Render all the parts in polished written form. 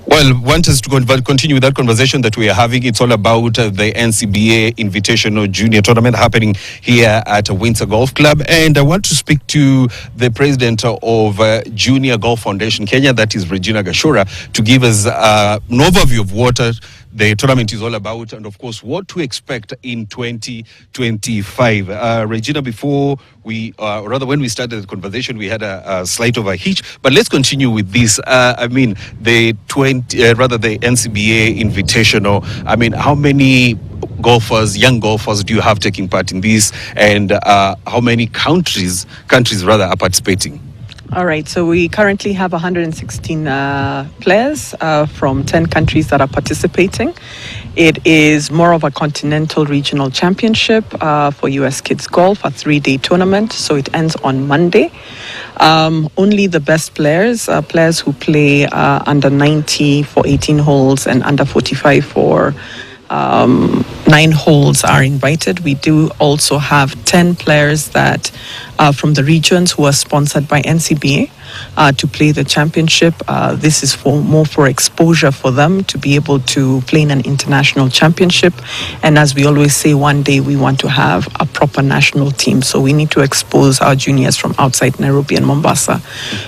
Well, want us to continue with that conversation that we are having. It's all about the NCBA Invitational Junior Tournament happening here at Windsor Golf Club. And I want to speak to the president of Junior Golf Foundation Kenya, that is Regina Gashora, to give us an overview of what the tournament is all about and, of course, what to expect in 2025. Regina, before when we started the conversation, we had a slight of a hitch, but let's continue with this. The NCBA Invitational. How many young golfers do you have taking part in this, and how many countries are participating? All right, so we currently have 116 players from 10 countries that are participating. It is more of a continental regional championship for US Kids Golf, a 3-day tournament, so it ends on Monday. Only the best players who play under 90 for 18 holes and under 45 for 9 holes are invited. We do also have 10 players that from the regions who are sponsored by NCBA to play the championship. This is more for exposure for them to be able to play in an international championship. And as we always say, one day we want to have a proper national team. So we need to expose our juniors from outside Nairobi and Mombasa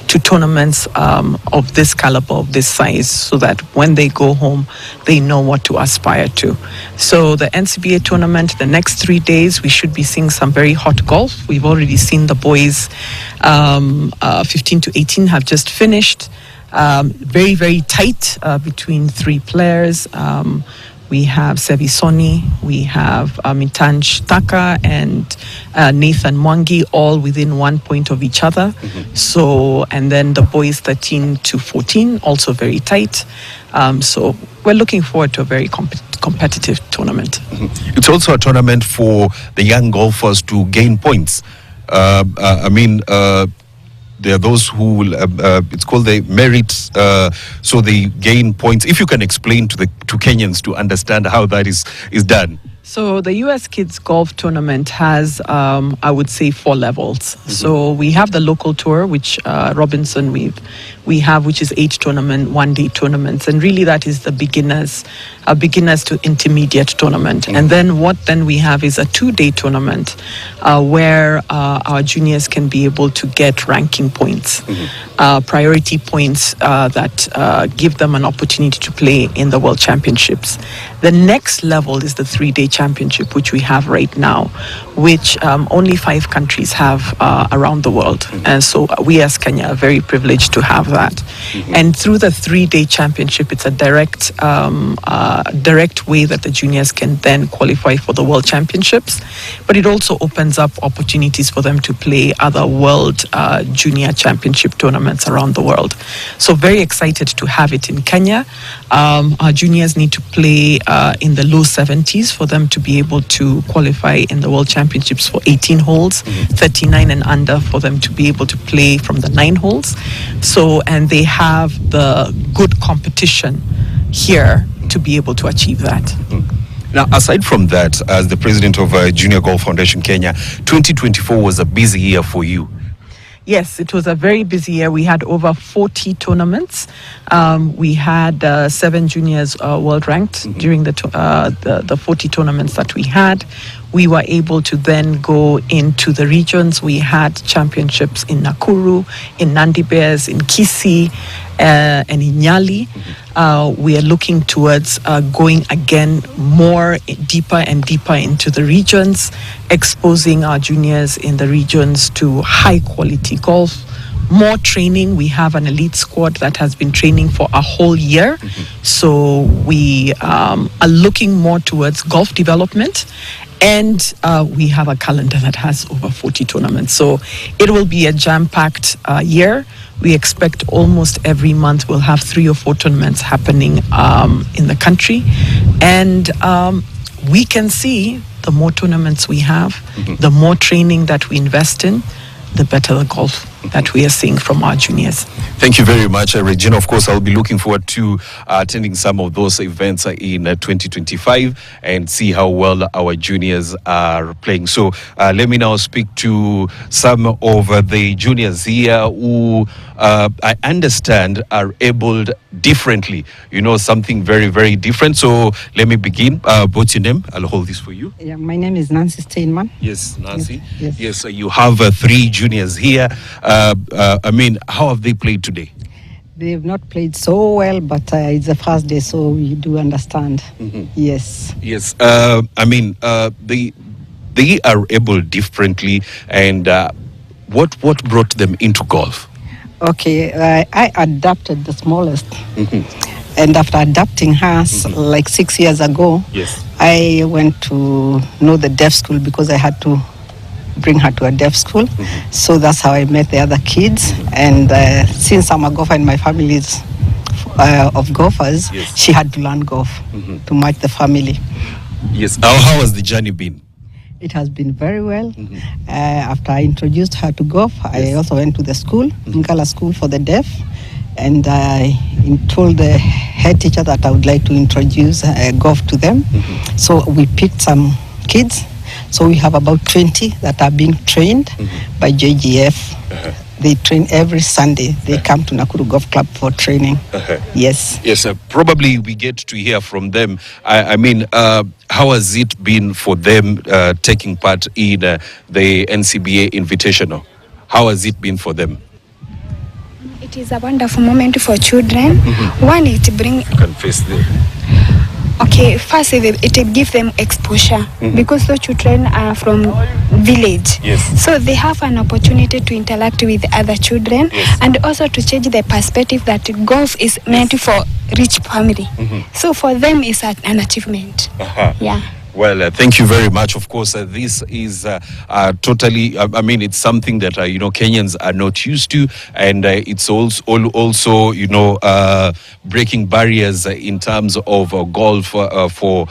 to tournaments of this caliber, of this size, so that when they go home, they know what to aspire to. So the NCBA tournament, the next 3 days, we should be seeing some very hot golf. We've already seen the boys 15 to 18 have just finished. Very, very tight between 3 players. We have Sevi Soni, we have Mitanj Taka and Nathan Mwangi, all within 1 point of each other. So, and then the boys 13 to 14, also very tight. So we're looking forward to a very competitive tournament. It's also a tournament for the young golfers to gain points. There are those who will, it's called the merits, so they gain points. If you can explain to Kenyans to understand how that is done. So the US Kids Golf Tournament has, I would say, 4 levels. So we have the local tour, which Robinson we have, which is 8 one-day tournaments, and really that is the beginners to intermediate tournament. And then what we have is a 2-day tournament where our juniors can be able to get ranking points, priority points that give them an opportunity to play in the World Championships. The next level is the 3-day championship, which we have right now, which only 5 countries have around the world. And so we as Kenya are very privileged to have that. And through the 3-day championship, it's a direct way that the juniors can then qualify for the World Championships. But it also opens up opportunities for them to play other World Junior Championship tournaments around the world. So very excited to have it in Kenya. Our juniors need to play in the low 70s for them to be able to qualify in the World Championships for 18 holes, 39 and under for them to be able to play from the 9 holes. So, and they have the good competition here to be able to achieve that. Now, aside from that, as the president of Junior Golf Foundation Kenya, 2024 was a busy year for you. Yes, it was a very busy year. We had over 40 tournaments. We had 7 juniors world ranked during the 40 tournaments that we had. We were able to then go into the regions. We had championships in Nakuru, in Nandi Bears, in Kisii, and in Nyali. We are looking towards going again more deeper and deeper into the regions, exposing our juniors in the regions to high quality golf. More training. We have an elite squad that has been training for a whole year. So we are looking more towards golf development. And we have a calendar that has over 40 tournaments. So it will be a jam-packed year. We expect almost every month we'll have 3 or 4 tournaments happening in the country. And we can see the more tournaments we have, the more training that we invest in, the better the golf that we are seeing from our juniors. Thank you very much, Regina. Of course, I'll be looking forward to attending some of those events in 2025 and see how well our juniors are playing. So let me now speak to some of the juniors here who I understand are abled differently. Something very, very different. So let me begin. What's your name? I'll hold this for you. Yeah, my name is Nancy Steinman. Yes, Nancy. Yes. You have 3 juniors here. How have they played today? They've not played so well, but it's the first day, so we do understand. Mm-hmm. Yes. Yes. They are able differently, and what brought them into golf? Okay, I adopted the smallest, and after adopting her, like 6 years ago, yes, I went to know the deaf school because I had to bring her to a deaf school. So that's how I met the other kids. And since I'm a golfer and my family is of golfers, yes, she had to learn golf to match the family. Yes. How has the journey been? It has been very well. After I introduced her to golf, yes, I also went to the school, Ngala School for the Deaf, and I told the head teacher that I would like to introduce golf to them. So we picked some kids. So we have about 20 that are being trained by JGF. They train every Sunday. They come to Nakuru Golf Club for training. Yes. Yes, probably we get to hear from them. How has it been for them taking part in the NCBA Invitational? How has it been for them? It is a wonderful moment for children. One, it brings... You can face them. Okay, first it gives them exposure because the children are from village. Yes. So they have an opportunity to interact with other children, yes, and also to change the perspective that golf is meant for rich family. So for them it's an achievement. Yeah. Well, thank you very much. Of course, this is totally, it's something that, Kenyans are not used to. And it's also breaking barriers in terms of golf for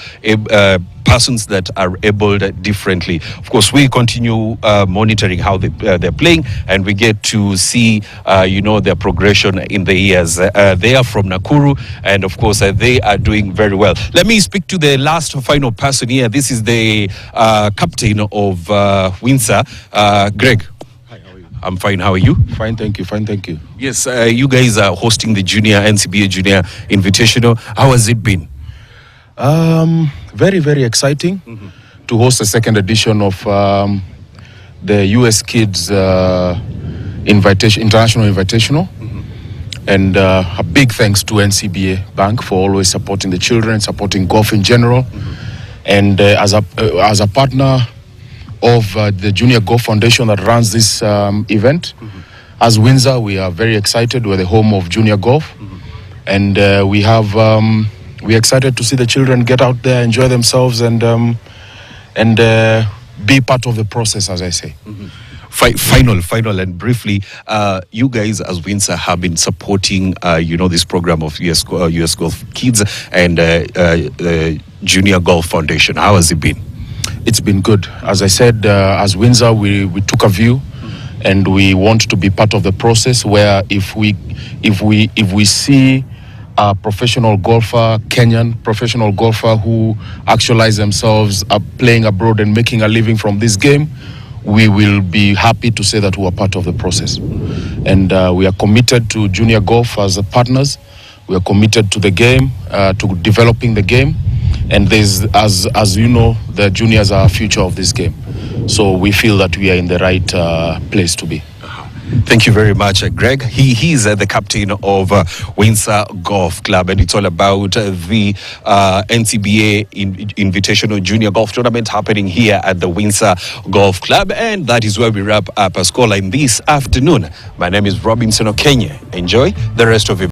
persons that are able differently. Of course, we continue monitoring how they're playing, and we get to see, their progression in the years. They are from Nakuru, and of course, they are doing very well. Let me speak to the last final person here. This is the captain of Windsor, Greg. Hi, how are you? I'm fine. How are you? Fine, thank you. Yes, you guys are hosting the NCBA Junior Invitational. How has it been? Very, very exciting to host the second edition of the US Kids International Invitational. And a big thanks to NCBA Bank for always supporting the children, supporting golf in general. And as a partner of the Junior Golf Foundation that runs this event, as Windsor, we are very excited. We're the home of junior golf. And we're excited to see the children get out there, enjoy themselves, and be part of the process, as I say. Final, and briefly, you guys as Windsor have been supporting, this program of US Golf Kids and Junior Golf Foundation. How has it been? It's been good. As I said, as Windsor, we took a view, and we want to be part of the process where if we see a professional golfer, Kenyan professional golfer who actualize themselves playing abroad and making a living from this game, we will be happy to say that we are part of the process. And we are committed to junior golf as partners. We are committed to the game, to developing the game. And there's, as you know, the juniors are a future of this game. So we feel that we are in the right place to be. Thank you very much, Greg. He's the captain of Windsor Golf Club, and it's all about the NCBA Invitational Junior Golf Tournament happening here at the Windsor Golf Club, and that is where we wrap up a Scoreline this afternoon. My name is Robinson Okenye. Enjoy the rest of your